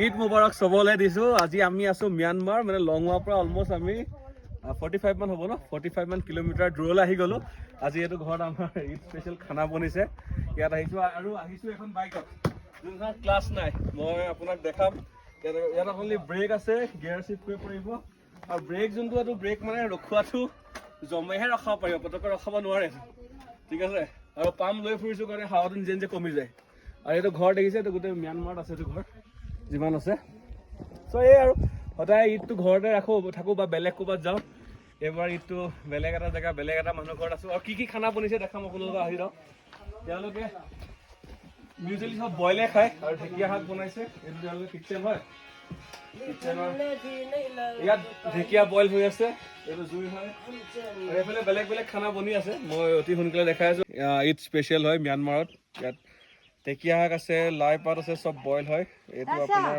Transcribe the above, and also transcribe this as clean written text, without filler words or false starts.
ঈদ মুবাৰক চবলে দিছোঁ। আজি আমি আছোঁ ম্যানমাৰ, মানে লংৱাৰ পৰা অলমষ্ট আমি 45 মান হ'ব ন, 45 মান কিলোমিটাৰ দূৰলৈ আহি গ'লোঁ। আজি এইটো ঘৰত আমাৰ ঈদ স্পেচিয়েল খানা বনিছে। ইয়াত আহিছোঁ আৰু আহিছোঁ এখন বাইকত, যোনখন ক্লাছ নাই। মই আপোনাক দেখাম। ইয়াত অকলি ব্ৰেক আছে, গিয়াৰ চিফ্ট কৰিব পাৰিব। আৰু ব্ৰেক যোনটো, এইটো ব্ৰেক মানে ৰখোৱাটো জমাইহে ৰখাব পাৰিব, পটককৈ ৰখাব নোৱাৰে, ঠিক আছে। আৰু পাম্প লৈ ফুৰিছোঁ কাৰণে হাৱাটো নিজে নিজে কমি যায়। আৰু এইটো ঘৰ দেখিছে, এইটো গোটেই ম্যানমাৰত আছে এইটো ঘৰ যিমান আছে। চ' এই আৰু সদায় ঈদটো ঘৰতে থাকোঁ বা বেলেগ ক'ৰবাত যাওঁ। এইবাৰ ঈদটো বেলেগ এটা জেগা, বেলেগ এটা মানুহৰ ঘৰত আছোঁ। আৰু কি খানা বনিছে দেখাম আপোনালোকক, আহি যাওক। তেওঁলোকে ইউজুৱেলি চব বইলে খায় আৰু ঢেকীয়া শাক বনাইছে। এইটো তেওঁলোকে কিটচেন হয়, কিটচেনৰ ইয়াত ঢেকীয়া বইল হৈ আছে, এইটো জুই হয়। আৰু এইফালে বেলেগ বেলেগ খানা বনি আছে, মই অতি সোনকালে দেখাই আছোঁ। ঈদ স্পেচিয়েল হয় ম্যানমাৰত। ইয়াত ঢেকীয়া শাক আছে, লাই পাত আছে, চব বইল হয়। এইটো আপোনাৰ